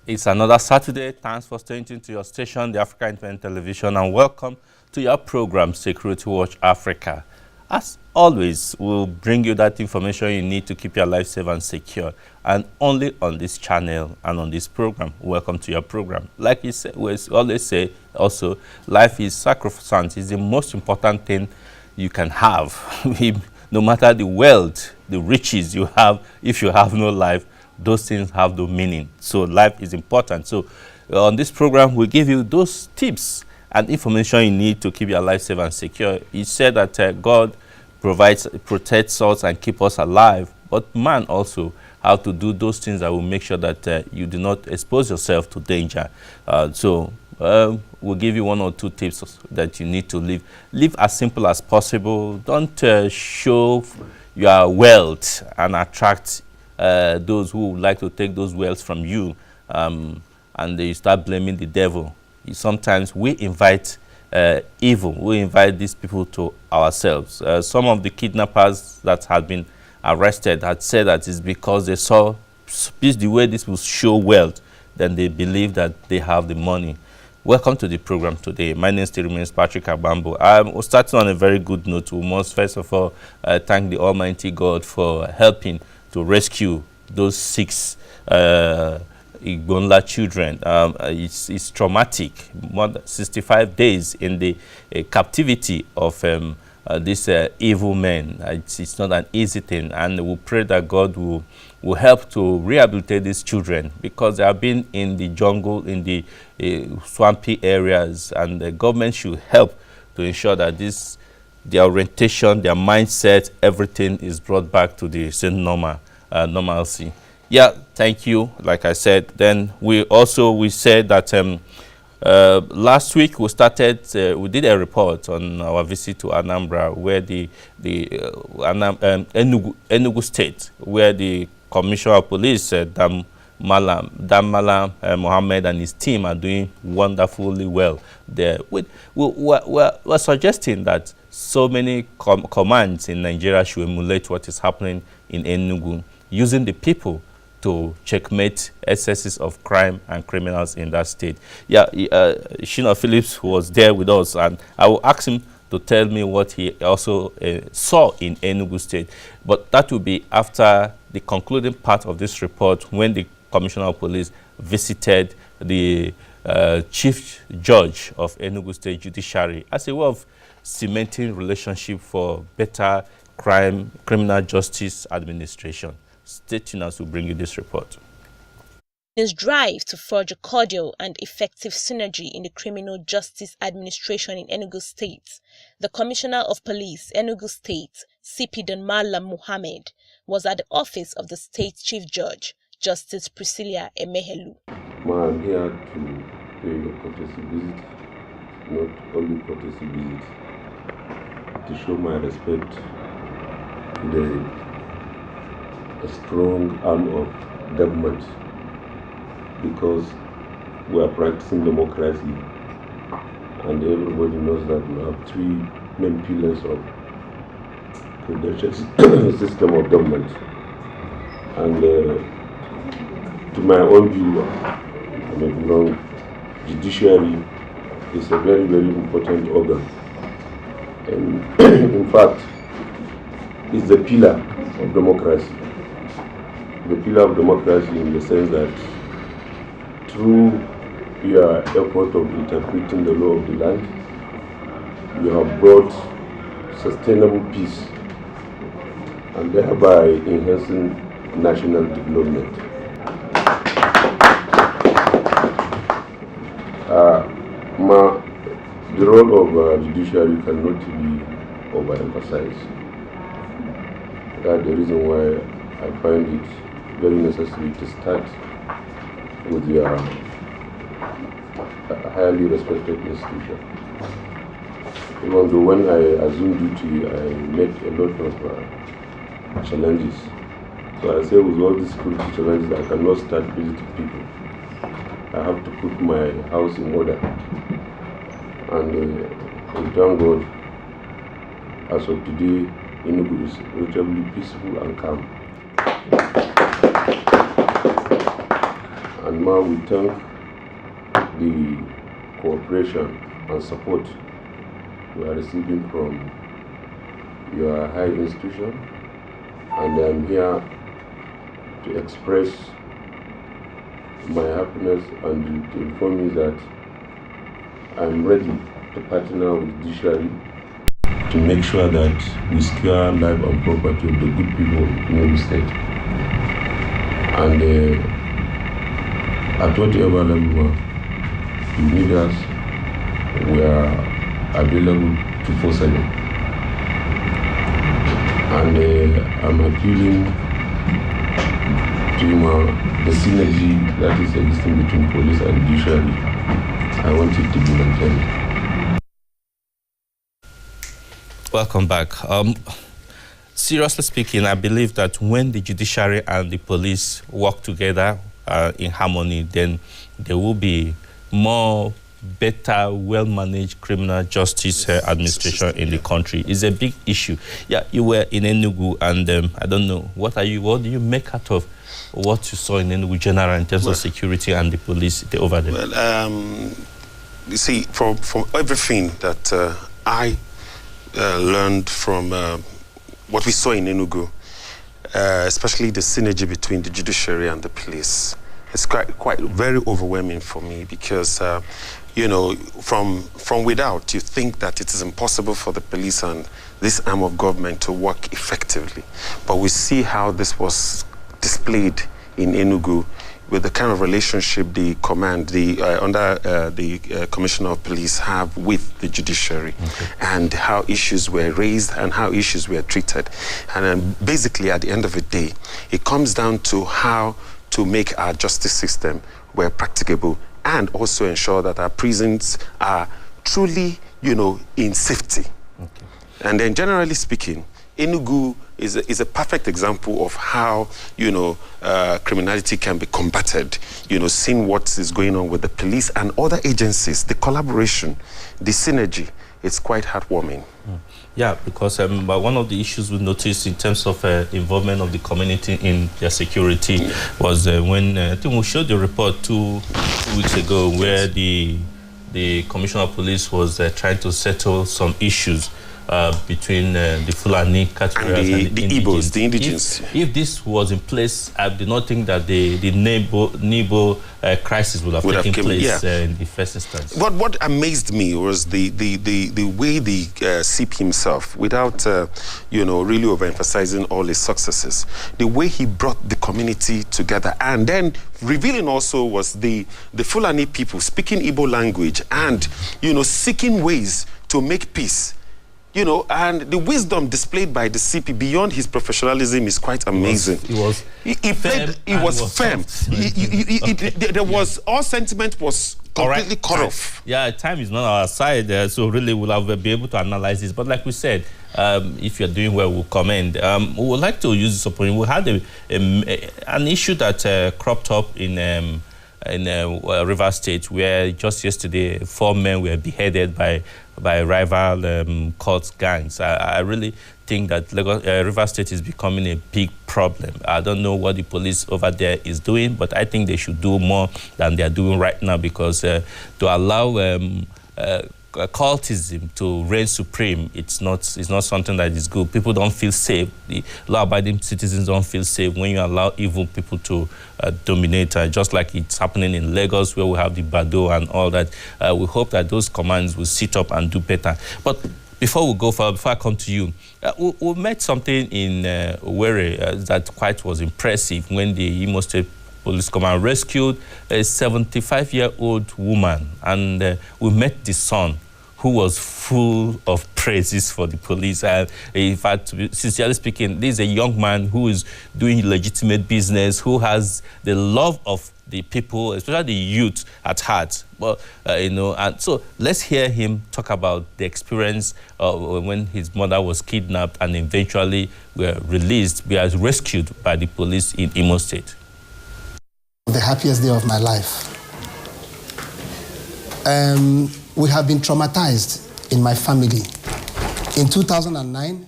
It's another Saturday. Thanks for staying tuned to your station, the AfricaTelevision, and welcome to your program, Security Watch Africa. As always, we'll bring you that information you need to keep your life safe and secure, and only on this channel and on this program. Welcome to your program. Like we always say, also, life is sacrosanct. It's the most important thing you can have. No matter the wealth, the riches you have, if you have no life, those things have no meaning. So life is important. So on this program, we give you those tips and information you need to keep your life safe and secure. He said that God protects us and keep us alive, but man also how to do those things that will make sure that you do not expose yourself to danger. We'll give you one or two tips that you need to live. Live as simple as possible. Don't show your wealth and attract those who would like to take those wealth from you, and they start blaming the devil. Sometimes we invite evil. We invite these people to ourselves. Some of the kidnappers that had been arrested had said that it's because they saw the way this will show wealth, then they believe that they have the money. Welcome to the program today. My name still remains Patrick Abambo. I'm starting on a very good note. We must first of all thank the Almighty God for helping to rescue those 6 Igbonla children. It's traumatic. More than 65 days in the captivity of this evil men. It's not an easy thing, and we pray that God will help to rehabilitate these children, because they have been in the jungle, in the swampy areas, and the government should help to ensure that their orientation, their mindset, everything is brought back to the same normalcy. Yeah, thank you. Like I said, then we said that last week we did a report on our visit to Anambra, where the Enugu State, where the Commissioner of Police, Damala Mohammed, and his team are doing wonderfully well there. We're suggesting that so many commands in Nigeria should emulate what is happening in Enugu, using the people to checkmate excesses of crime and criminals in that state. Yeah, Shina Phillips was there with us, and I will ask him to tell me what he also saw in Enugu State. But that will be after the concluding part of this report, when the Commissioner of Police visited the Chief Judge of Enugu State Judiciary as a way of cementing relationship for better criminal justice administration. Stay tuned as we bring you this report. His drive to forge a cordial and effective synergy in the criminal justice administration in Enugu State, the Commissioner of Police, Enugu State, CP Danmala Mohammed, was at the office of the State Chief Judge, Justice Priscilla Emehelu. I'm here to pay a courtesy visit, not only courtesy visit, to show my respect to a strong arm of government, because we are practicing democracy, and everybody knows that we have 3 main pillars of credential system of government. And to my own view, judiciary is a very, very important organ, and in fact, it's the pillar of democracy. The pillar of democracy in the sense that through your effort of interpreting the law of the land, you have brought sustainable peace and thereby enhancing national development. The role of judiciary cannot be overemphasize. That's the reason why I find it very necessary to start with your highly respected institution. Even though when I assumed duty, I met a lot of challenges. So I say with all these security challenges, I cannot start visiting people. I have to put my house in order. And we thank God, as of today, Enugu is relatively peaceful and calm. And now we thank the cooperation and support we are receiving from your high institution, and I'm here to express my happiness and to inform you that I'm ready to partner with judiciary to make sure that we secure life and property of the good people in the state. And at whatever level you need us, we are available 24/7. And I'm appealing to the synergy that is existing between police and judiciary. I want it to be maintained. Welcome back. Seriously speaking, I believe that when the judiciary and the police work together in harmony, then there will be more better, well-managed criminal justice administration in the country. It's a big issue. Yeah, you were in Enugu, and I don't know, what do you make out of what you saw in Enugu general in terms of security and the police over there? Well, you see, from everything that I learned from what we saw in Enugu, especially the synergy between the judiciary and the police, it's quite very overwhelming for me, because you know, from without, you think that it is impossible for the police and this arm of government to work effectively. But we see how this was displayed in Enugu with the kind of relationship the command, under the Commissioner of Police have with the judiciary, and how issues were raised and how issues were treated. And basically, at the end of the day, it comes down to how to make our justice system where practicable, and also ensure that our prisons are truly, you know, in safety. And then, generally speaking, Enugu is a perfect example of how, you know, criminality can be combated. You know, seeing what is going on with the police and other agencies, the collaboration, the synergy, it's quite heartwarming. Yeah, because one of the issues we noticed in terms of involvement of the community in their security was when I think we showed the report two weeks ago, where the Commissioner of Police was trying to settle some issues between the Fulani categories and the Igbos, the indigenous. If this was in place, I do not think that the Nibo crisis would have taken place in the first instance. But what amazed me was the way the CP himself, without you know, really overemphasizing all his successes, the way he brought the community together, and then revealing also was the Fulani people speaking Igbo language and, you know, seeking ways to make peace. You know, and the wisdom displayed by the CP beyond his professionalism is quite amazing. He was firm. There was, all sentiment was completely cut off. Yeah, time is not on our side, so really we'll have be able to analyze this. But like we said, if you're doing well, we'll commend. We would like to use this opportunity. We had an issue that cropped up in River State, where just yesterday 4 men were beheaded by rival cult gangs. I really think that River State is becoming a big problem. I don't know what the police over there is doing, but I think they should do more than they are doing right now, because to allow cultism to reign supreme, it's not something that is good. People don't feel safe. The law-abiding citizens don't feel safe when you allow evil people to dominate, just like it's happening in Lagos, where we have the Bado and all that. We hope that those commands will sit up and do better. But before we go further, before I come to you, we met something in Owerri that quite was impressive, when the Imo State Police Command rescued a 75-year-old woman, and we met the son, who was full of praises for the police. And in fact, sincerely speaking, this is a young man who is doing legitimate business, who has the love of the people, especially the youth, at heart. Well, and so let's hear him talk about the experience when his mother was kidnapped and eventually were rescued by the police in Imo State. The happiest day of my life. We have been traumatized in my family. In 2009,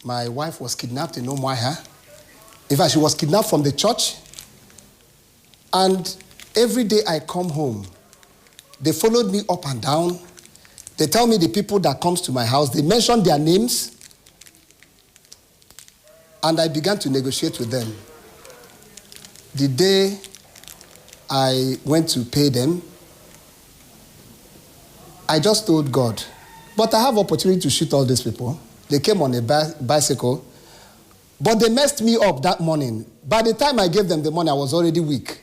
my wife was kidnapped in Umuahia. In fact, she was kidnapped from the church. And every day I come home, they followed me up and down. They tell me the people that comes to my house, they mention their names. And I began to negotiate with them. The day I went to pay them, I just told God, but I have opportunity to shoot all these people. They came on a bicycle, but they messed me up that morning. By the time I gave them the money, I was already weak.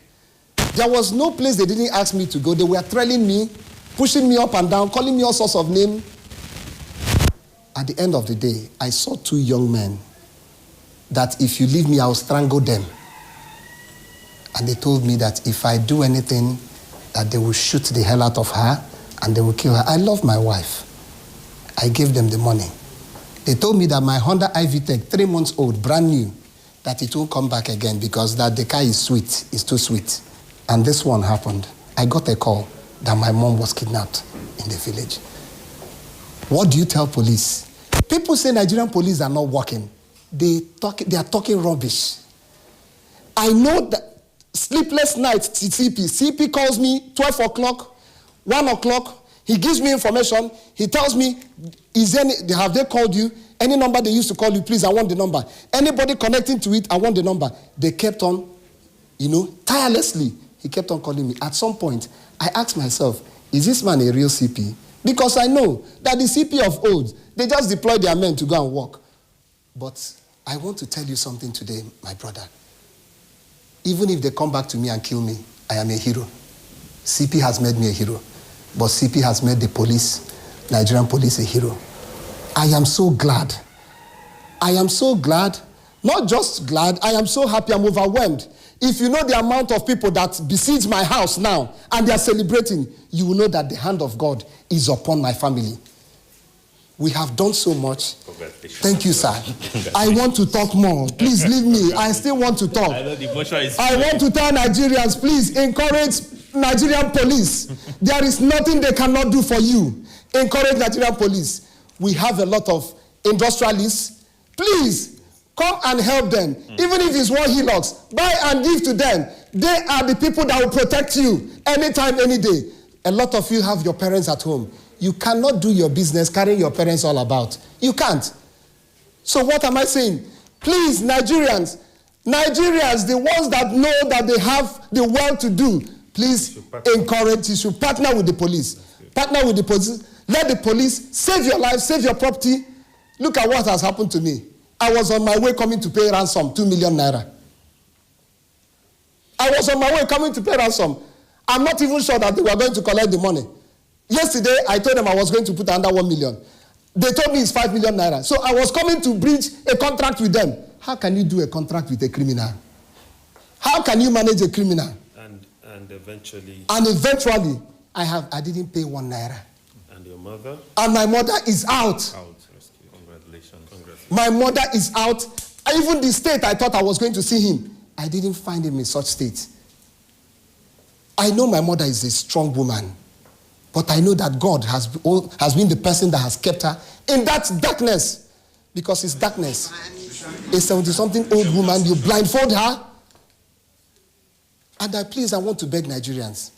There was no place they didn't ask me to go. They were trailing me, pushing me up and down, calling me all sorts of names. At the end of the day, I saw two young men that if you leave me, I'll strangle them. And they told me that if I do anything, that they will shoot the hell out of her and they will kill her. I love my wife. I gave them the money. They told me that my Honda IV-Tech, 3 months old, brand new, that it won't come back again because that the car is sweet, it's too sweet. And this one happened. I got a call that my mom was kidnapped in the village. What do you tell police? People say Nigerian police are not working. They are talking rubbish. I know that sleepless nights, CP calls me 12 o'clock, 1 o'clock. He gives me information. He tells me, have they called you? Any number they used to call you, please, I want the number. Anybody connecting to it, I want the number. They kept on, tirelessly. He kept on calling me. At some point, I asked myself, is this man a real CP? Because I know that the CP of old, they just deploy their men to go and work. But I want to tell you something today, my brother. Even if they come back to me and kill me, I am a hero. CP has made me a hero. But CP has made the police, Nigerian police, a hero. I am so glad. I am so glad. Not just glad, I am so happy, I'm overwhelmed. If you know the amount of people that besiege my house now and they are celebrating, you will know that the hand of God is upon my family. We have done so much. Thank you, sir. I want to talk more. Please leave me. I still want to talk. I want to tell Nigerians, please encourage Nigerian police. There is nothing they cannot do for you. Encourage Nigerian police. We have a lot of industrialists. Please, come and help them. Even if it's one Hilux, buy and give to them. They are the people that will protect you anytime, any day. A lot of you have your parents at home. You cannot do your business carrying your parents all about. You can't. So what am I saying? Please, Nigerians, the ones that know that they have the world to do, please encourage, you should partner with the police. Partner with the police. Let the police save your life, save your property. Look at what has happened to me. I was on my way coming to pay ransom, 2 million naira. I was on my way coming to pay ransom. I'm not even sure that they were going to collect the money. Yesterday, I told them I was going to put under 1 million. They told me it's 5 million naira. So I was coming to breach a contract with them. How can you do a contract with a criminal? How can you manage a criminal? And eventually... And eventually, I didn't pay 1 naira. And your mother? And my mother is out. Congratulations. My mother is out. Even the state I thought I was going to see him, I didn't find him in such state. I know my mother is a strong woman, but I know that God has been the person that has kept her in that darkness, because it's darkness. A 70-something old woman, you blindfold her. And I want to beg Nigerians,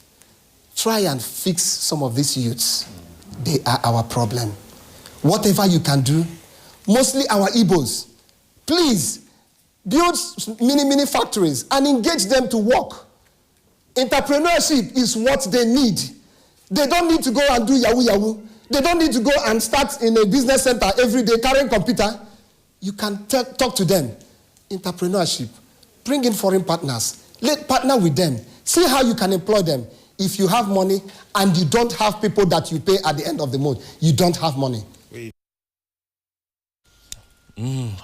try and fix some of these youths. They are our problem. Whatever you can do, mostly our Igbos, please build mini factories and engage them to work. Entrepreneurship is what they need. They don't need to go and do yahoo. They don't need to go and start in a business center every day carrying computer. You can talk to them. Entrepreneurship. Bring in foreign partners. Partner with them. See how you can employ them. if you have money and you don't have people that you pay at the end of the month, you don't have money.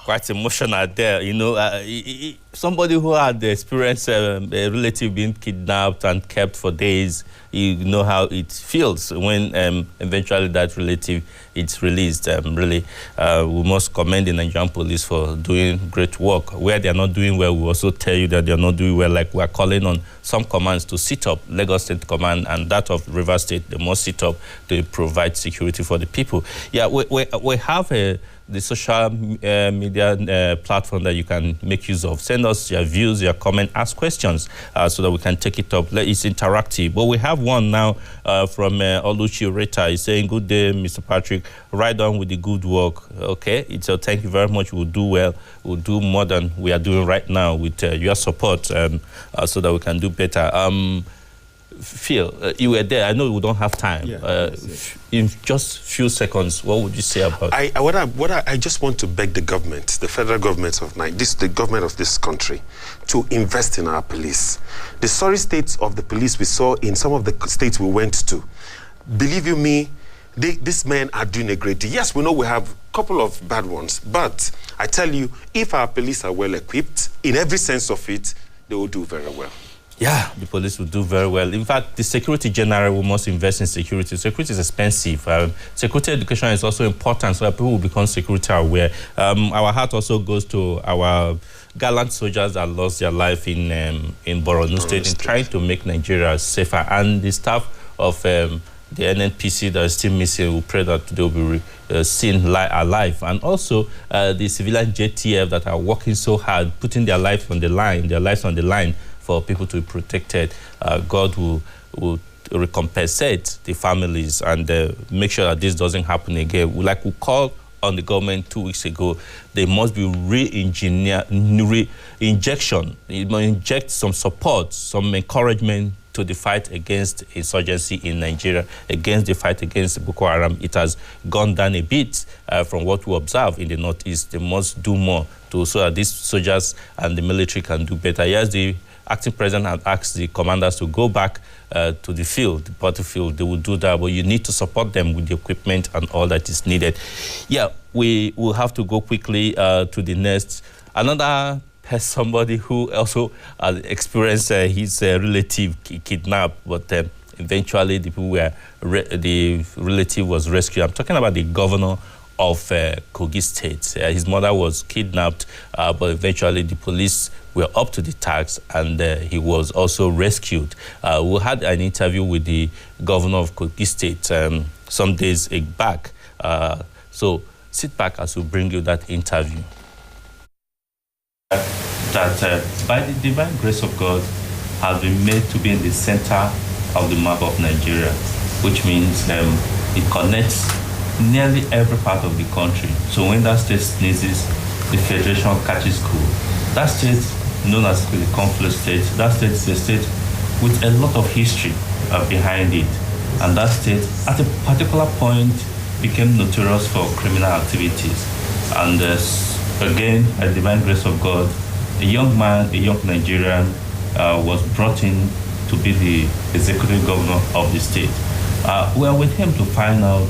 Quite emotional there, you know. Somebody who had experienced a relative being kidnapped and kept for days, you know how it feels when eventually that relative is released. Really, we must commend the Nigerian police for doing great work. Where they are not doing well, we also tell you that they are not doing well. Like, we are calling on some commands to sit up. Lagos State Command and that of Rivers State, they must sit up to provide security for the people. Yeah, we have the social media platform that you can make use of. Send us your views, your comment, ask questions so that we can take it up. It's interactive. But we have one now from Oluchi Reta. He's saying, good day, Mr. Patrick. Right on with the good work. Okay, so thank you very much. We'll do well. We'll do more than we are doing right now with your support so that we can do better. Phil, you were there. I know we don't have time. In just few seconds, what would you say about I just want to beg the government, the federal government of the government of this country, to invest in our police. The sorry states of the police we saw in some of the states we went to, believe you me, these men are doing a great deal. Yes, we know we have a couple of bad ones, but I tell you, if our police are well equipped, in every sense of it, they will do very well. Yeah, the police will do very well. In fact, the security general, we must invest in security. Security is expensive. Security education is also important so that people will become security aware. Our heart also goes to our gallant soldiers that lost their life in Borno State in trying to make Nigeria safer. And the staff of the NNPC that is still missing, we pray that they will be seen alive. And also the civilian JTF that are working so hard, putting their lives on the line, for people to be protected. God will recompensate the families and make sure that this doesn't happen again. Like we called on the government 2 weeks ago, there must be injection. It must inject some support, some encouragement to the fight against insurgency in Nigeria, against the fight against Boko Haram. It has gone down a bit from what we observe in the Northeast. They must do more so that these soldiers and the military can do better. Yes, the acting president had asked the commanders to go back to the field, the battlefield. They will do that, but you need to support them with the equipment and all that is needed. Yeah, we will have to go quickly to the next. Another somebody who also experienced his relative kidnapped, but eventually the relative was rescued. I'm talking about the governor of Kogi State. His mother was kidnapped, but eventually the police were up to the task and he was also rescued. We had an interview with the governor of Kogi State some days back. So sit back as we bring you that interview. That by the divine grace of God has been made to be in the center of the map of Nigeria, which means it connects nearly every part of the country. So when that state sneezes, the federation catches cold. That state, known as the conflict state, that state is a state with a lot of history behind it. And that state, at a particular point, became notorious for criminal activities. And again, by the divine grace of God, a young man, a young Nigerian, was brought in to be the executive governor of the state. We are with him to find out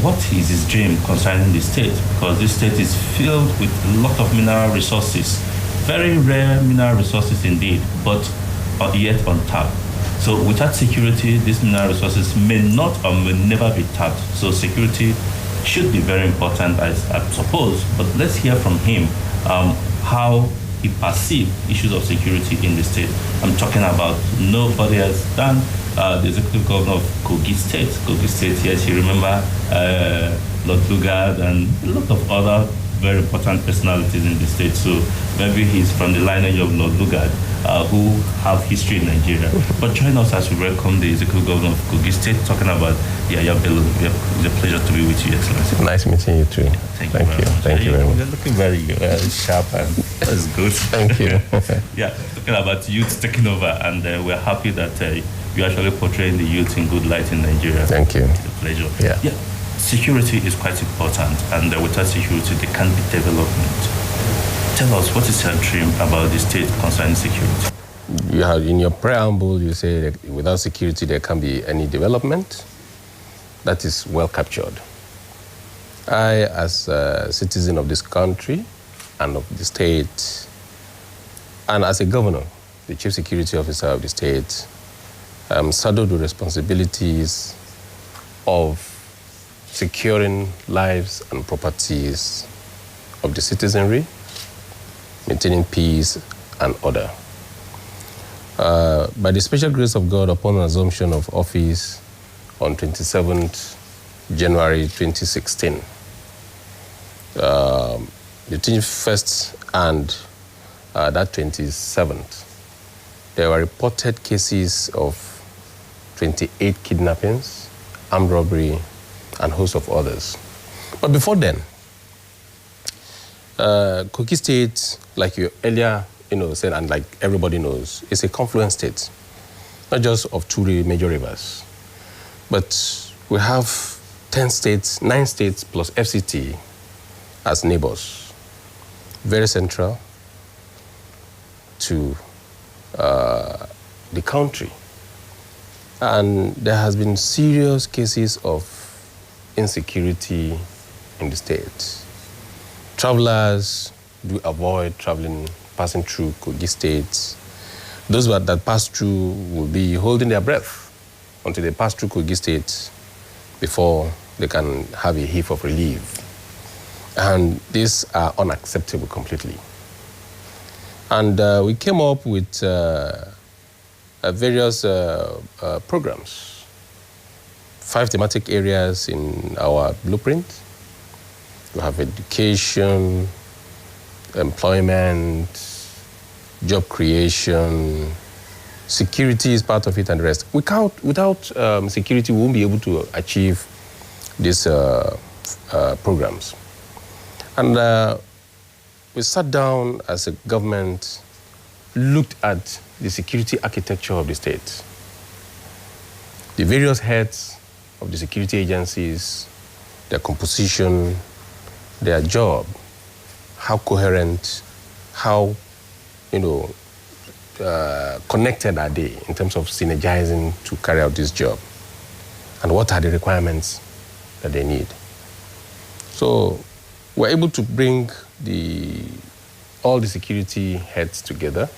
what is his dream concerning the state, because this state is filled with a lot of mineral resources, very rare mineral resources indeed, but yet untapped. So without security, these mineral resources may not or may never be tapped. So security should be very important, I suppose, but let's hear from him how he perceived issues of security in the state. I'm talking about nobody else than the executive governor of Kogi State. Kogi State, yes, you remember Lord Lugard and a lot of other very important personalities in the state. So maybe he's from the lineage of Lord Lugard, who have history in Nigeria. But join us as we welcome the executive governor of Kogi State, talking about Yaya Bello. It's a pleasure to be with you, Excellency. Nice meeting you too. Thank you. Thank you very much. You're looking very sharp, and that's good. Thank you. Yeah, talking about youth taking over, and we're happy that you're actually portraying the youth in good light in Nigeria. Thank you. It's a pleasure. Yeah. Security is quite important, and without security, there can't be development. Tell us, what is your dream about the state concerning security? You have, in your preamble, you say that without security there can't be any development. That is well captured. I, as a citizen of this country and of the state, and as a governor, the chief security officer of the state, I'm saddled with responsibilities of securing lives and properties of the citizenry, maintaining peace and order. By the special grace of God, upon assumption of office on 27th January 2016, the 21st and that 27th, there were reported cases of 28 kidnappings, armed robbery, and a host of others. But before then, Kogi State, like you earlier said, and like everybody knows, is a confluent state, not just of two major rivers, but we have 9 states plus FCT as neighbors, very central to the country. And there has been serious cases of insecurity in the state. Travelers do avoid passing through Kogi State. Those that pass through will be holding their breath until they pass through Kogi State before they can have a heave of relief. And these are unacceptable completely. And we came up with various programs, 5 thematic areas in our blueprint. We have education, employment, job creation, security is part of it, and the rest. Without security, we won't be able to achieve these programs. And we sat down as a government, looked at the security architecture of the state, the various heads of the security agencies, their composition, their job, how coherent, how connected are they in terms of synergizing to carry out this job, and what are the requirements that they need. So we're able to bring all the security heads together